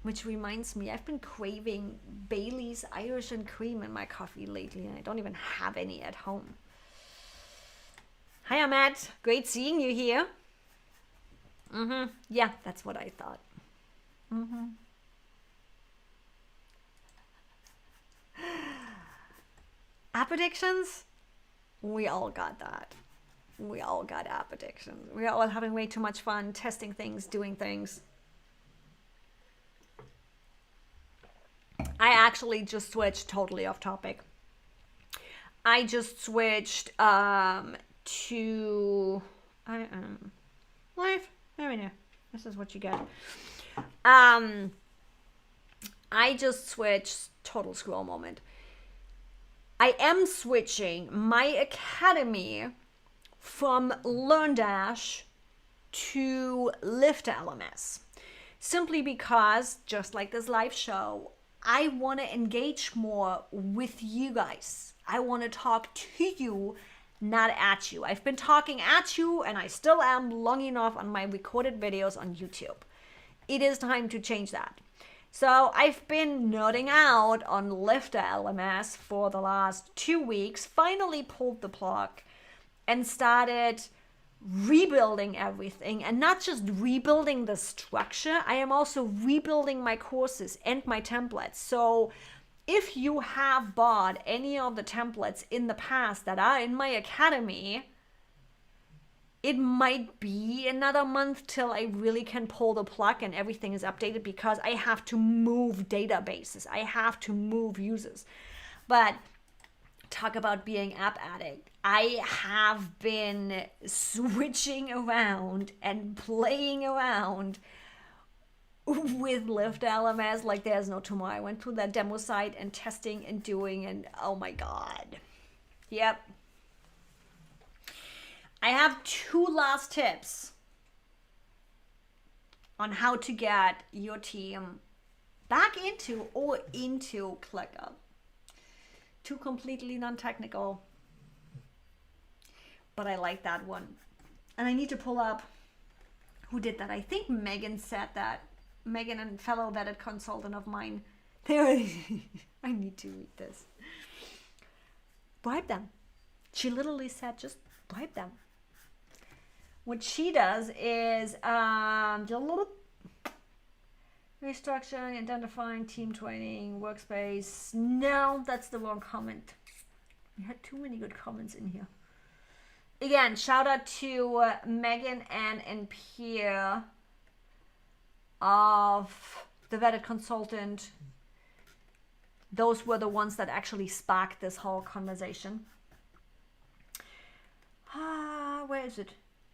Which reminds me, I've been craving Bailey's Irish and cream in my coffee lately, and I don't even have any at home. Hi, Ahmed. Great seeing you here. Yeah, that's what I thought. App addictions? We all got that. We all got app addictions. We're all having way too much fun, testing things, doing things. I actually just switched totally off topic. I just switched to live. There we go. This is what you get. I just switched, total scroll moment. I am switching my academy from LearnDash to Lyft LMS. Simply because, just like this live show, I want to engage more with you guys. I want to talk to you, not at you. I've been talking at you, and I still am long enough on my recorded videos on YouTube. It is time to change that. So I've been nerding out on Lyft LMS for the last 2 weeks, finally pulled the plug and started rebuilding everything, and not just rebuilding the structure. I am also rebuilding my courses and my templates. So if you have bought any of the templates in the past that are in my academy, it might be another month till I really can pull the plug and everything is updated, because I have to move databases. I have to move users. But talk about being app addict. I have been switching around and playing around with Lyft LMS like there's no tomorrow. I went through that demo site and testing and doing, and oh my God. Yep. I have 2 last tips on how to get your team back into ClickUp. 2 completely non-technical, but I like that one. And I need to pull up who did that. I think Megan said that. Megan, and fellow vetted consultant of mine. There, I need to read this. Bribe them. She literally said, just bribe them. What she does is restructuring, identifying, team training, workspace. No, that's the wrong comment. We had too many good comments in here. Again, shout out to Megan, Ann, and Pierre of the vetted consultant. Those were the ones that actually sparked this whole conversation. Where is it?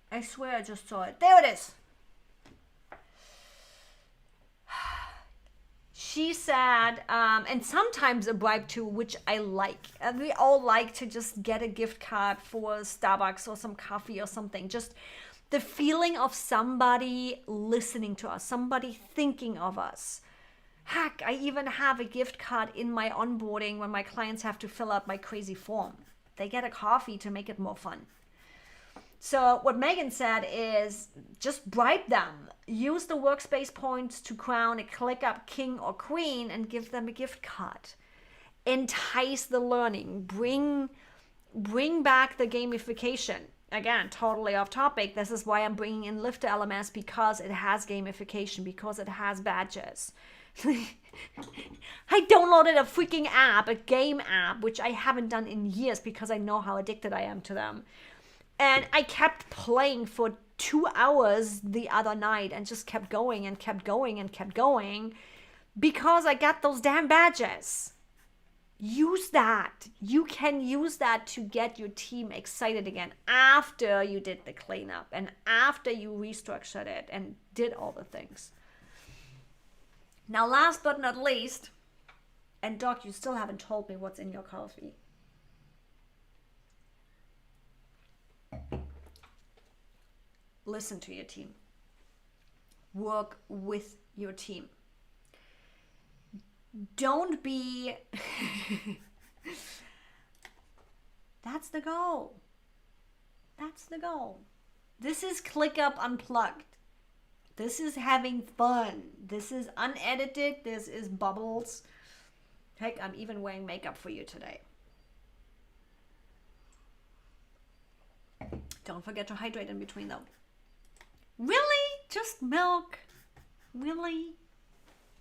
I swear I just saw it. There it is. She said, and sometimes a bribe too, which I like. And we all like to just get a gift card for Starbucks or some coffee or something. Just the feeling of somebody listening to us, somebody thinking of us. Heck, I even have a gift card in my onboarding when my clients have to fill out my crazy form. They get a coffee to make it more fun. So what Megan said is just bribe them. Use the workspace points to crown a ClickUp king or queen and give them a gift card. Entice the learning. Bring back the gamification. Again, totally off topic. This is why I'm bringing in Lyft LMS, because it has gamification, because it has badges. I downloaded a freaking app, a game app, which I haven't done in years because I know how addicted I am to them. And I kept playing for 2 hours the other night and just kept going and kept going and kept going because I got those damn badges. Use that. You can use that to get your team excited again after you did the cleanup and after you restructured it and did all the things. Now, last but not least, and Doc, you still haven't told me what's in your coffee. Listen to your team. Work with your team. Don't be... That's the goal. That's the goal. This is ClickUp Unplugged. This is having fun. This is unedited. This is bubbles. Heck, I'm even wearing makeup for you today. Don't forget to hydrate in between though. Really? Just milk? Really?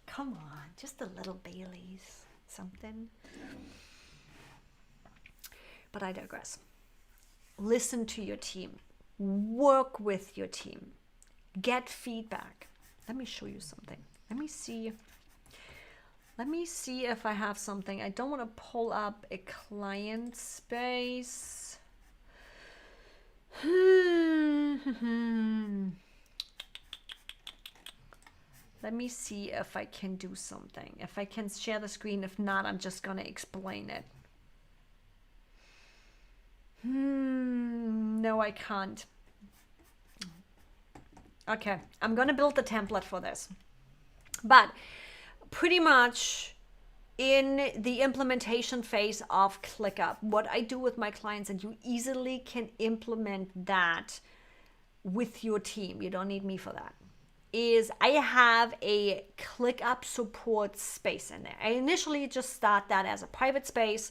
Come on, just a little Baileys, something. But I digress. Listen to your team. Work with your team. Get feedback. Let me show you something. Let me see. Let me see if I have something. I don't want to pull up a client space. Let me see if I can do something. If I can share the screen. If not, I'm just going to explain it. No, I can't. Okay, I'm going to build the template for this. But pretty much in the implementation phase of ClickUp, what I do with my clients, and you easily can implement that with your team, you don't need me for that, is I have a ClickUp support space in there. I initially just start that as a private space.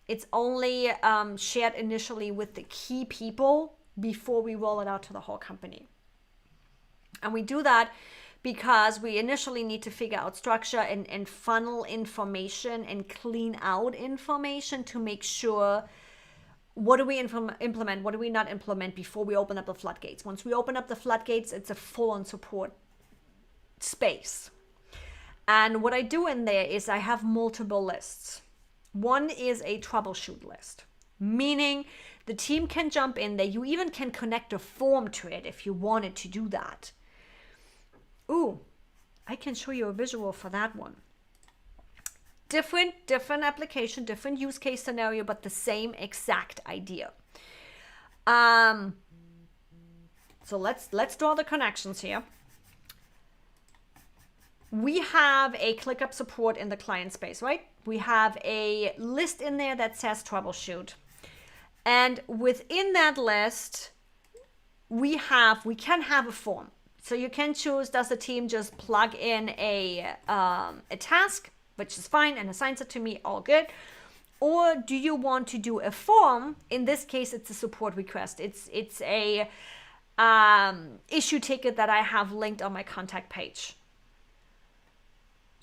It's only shared initially with the key people before we roll it out to the whole company. And we do that because we initially need to figure out structure and funnel information and clean out information to make sure what do we implement, what do we not implement before we open up the floodgates. Once we open up the floodgates, it's a full-on support space. And what I do in there is I have multiple lists. One is a troubleshoot list, meaning the team can jump in there. You even can connect a form to it if you wanted to do that. Ooh, I can show you a visual for that one. Different application, different use case scenario, but the same exact idea. So let's draw the connections here. We have a ClickUp support in the client space, right? We have a list in there that says troubleshoot. And within that list, we can have a form. So you can choose, does the team just plug in a task, which is fine, and assigns it to me, all good. Or do you want to do a form? In this case, it's a support request. It's a issue ticket that I have linked on my contact page.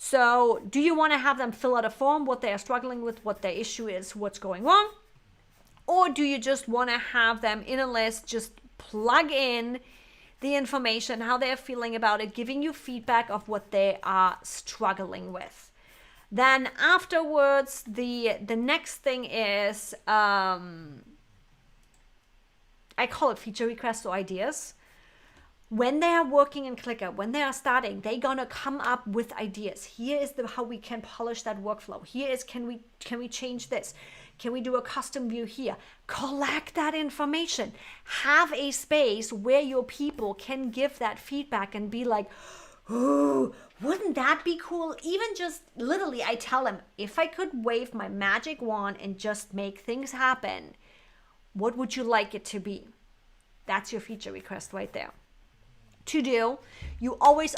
So do you want to have them fill out a form, what they are struggling with, what their issue is, what's going wrong? Or do you just want to have them in a list, just plug in the information, how they're feeling about it, giving you feedback of what they are struggling with. Then afterwards, the next thing is, I call it feature requests or ideas. When they are working in ClickUp, when they are starting, they're gonna come up with ideas. Here is how we can polish that workflow. Here is, can we change this? Can we do a custom view here? Collect that information. Have a space where your people can give that feedback and be like, oh, wouldn't that be cool? Even just literally, I tell them, if I could wave my magic wand and just make things happen, what would you like it to be? That's your feature request right there. To do, you always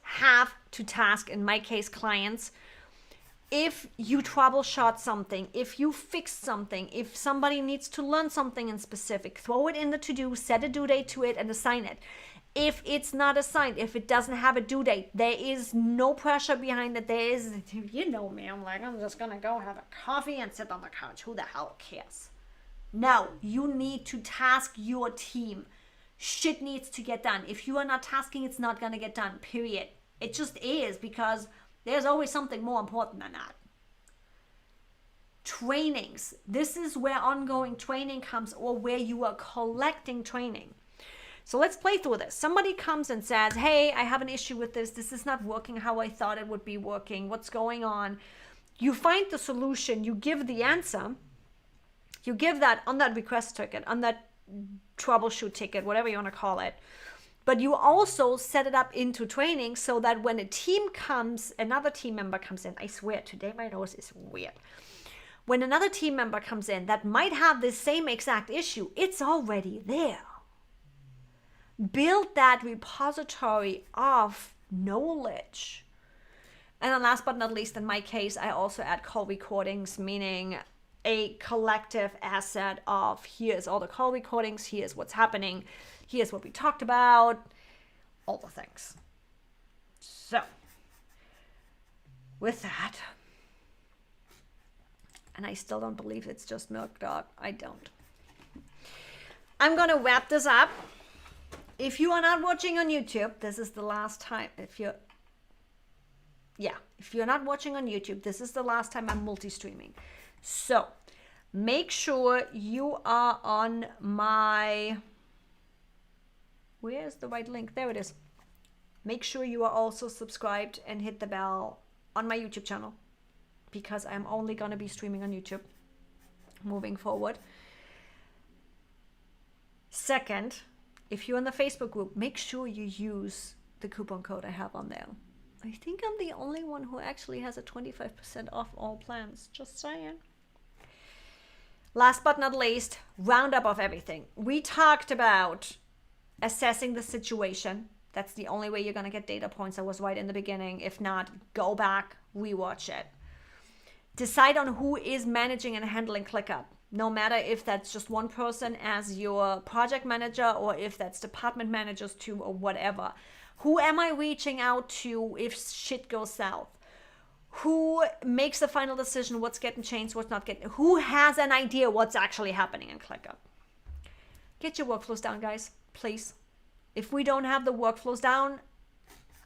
have to task, in my case, clients. If you troubleshoot something, if you fix something, if somebody needs to learn something in specific, throw it in the to-do, set a due date to it, and assign it. If it's not assigned, if it doesn't have a due date, there is no pressure behind it. There is, you know me, I'm like, I'm just gonna go have a coffee and sit on the couch. Who the hell cares? No, you need to task your team. Shit needs to get done. If you are not tasking, it's not gonna get done, period. It just is, because there's always something more important than that. Trainings. This is where ongoing training comes, or where you are collecting training. So let's play through this. Somebody comes and says, hey, I have an issue with this. This is not working how I thought it would be working. What's going on? You find the solution. You give the answer. You give that on that request ticket, on that troubleshoot ticket, whatever you want to call it. But you also set it up into training so that when a team comes, another team member comes in. I swear, today my nose is weird. When another team member comes in that might have the same exact issue, it's already there. Build that repository of knowledge. And then last but not least, in my case, I also add call recordings, meaning a collective asset of here's all the call recordings, here's what's happening, here's what we talked about, all the things. So, with that, and I still don't believe it's just Milk Dog. I don't. I'm going to wrap this up. If you are not watching on YouTube, this is the last time. If If you're not watching on YouTube, this is the last time I'm multi-streaming. So make sure you are on my, where's the right link? There it is. Make sure you are also subscribed and hit the bell on my YouTube channel, because I'm only going to be streaming on YouTube moving forward. Second, if you're in the Facebook group, make sure you use the coupon code I have on there. I think I'm the only one who actually has a 25% off all plans. Just saying. Last but not least, roundup of everything. We talked about assessing the situation. That's the only way you're going to get data points. I was right in the beginning. If not, go back, rewatch it. Decide on who is managing and handling ClickUp. No matter if that's just one person as your project manager or if that's department managers too or whatever. Who am I reaching out to if shit goes south? Who makes the final decision? What's getting changed? What's not getting? Who has an idea what's actually happening in ClickUp? Get your workflows down, guys, please. If we don't have the workflows down,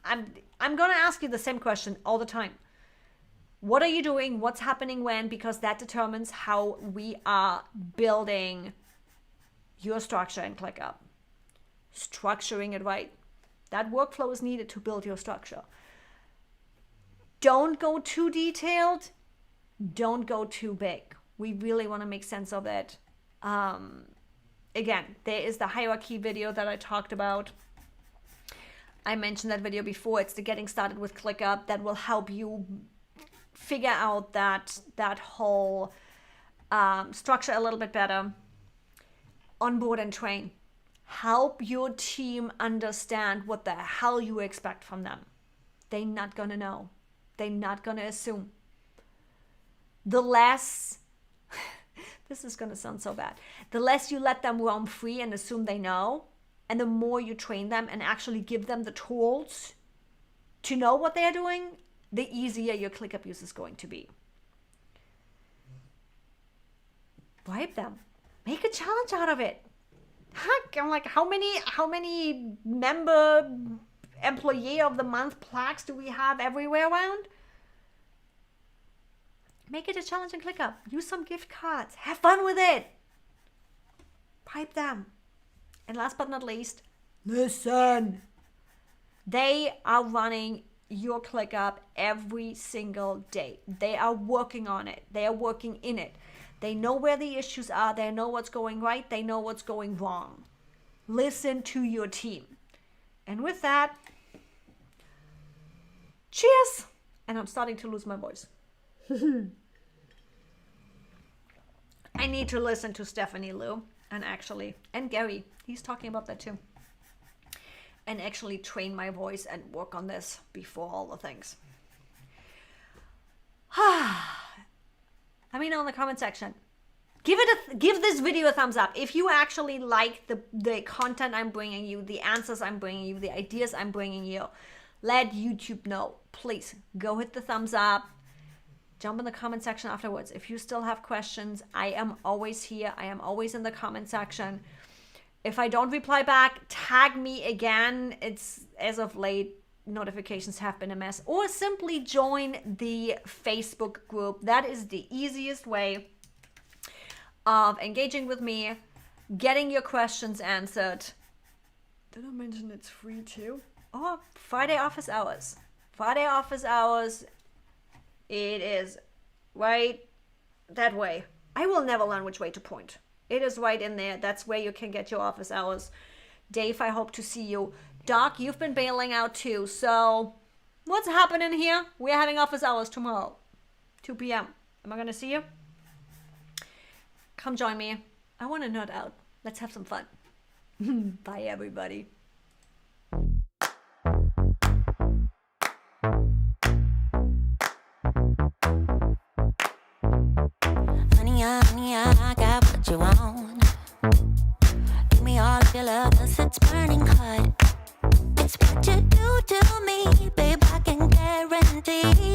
I'm going to ask you the same question all the time. What are you doing? What's happening when? Because that determines how we are building your structure in ClickUp. Structuring it right. That workflow is needed to build your structure. Don't go too detailed. Don't go too big. We really want to make sense of it. Again, there is the hierarchy video that I talked about. I mentioned that video before. It's the getting started with ClickUp that will help you figure out that whole structure a little bit better. Onboard and train. Help your team understand what the hell you expect from them. They're not going to know. They're not going to assume. The less, this is going to sound so bad, the less you let them roam free and assume they know, and the more you train them and actually give them the tools to know what they're doing, the easier your ClickUp use is going to be. Bribe them. Make a challenge out of it. Heck, I'm like, how many member employee of the month plaques do we have everywhere around? Make it a challenge in ClickUp. Use some gift cards. Have fun with it. Bribe them. And last but not least, listen. They are running your ClickUp every single day. They are working on it. They are working in it. They know where the issues are. They know what's going right. They know what's going wrong. Listen to your team. And with that, cheers. And I'm starting to lose my voice. I need to listen to Stephanie Liu and Gary. He's talking about that too. And actually train my voice and work on this before all the things. Let me know in the comment section. Give this video a thumbs up if you actually like the content I'm bringing you, the answers I'm bringing you, the ideas I'm bringing you. Let YouTube know. Please go hit the thumbs up. Jump in the comment section afterwards. If you still have questions, I am always here. I am always in the comment section. If I don't reply back, tag me again. It's as of late, notifications have been a mess. Or simply join the Facebook group. That is the easiest way of engaging with me, getting your questions answered. Did I mention it's free too? Oh, Friday office hours. Friday office hours. It is right that way. I will never learn which way to point. It is right in there. That's where you can get your office hours. Dave, I hope to see you. Doc, you've been bailing out too. So what's happening here? We're having office hours tomorrow, 2 p.m. Am I going to see you? Come join me. I want to nerd out. Let's have some fun. Bye, everybody. Honey, I got what you want. Give me all of your love, 'cause it's burning hot. It's what you do to me, babe, I can guarantee.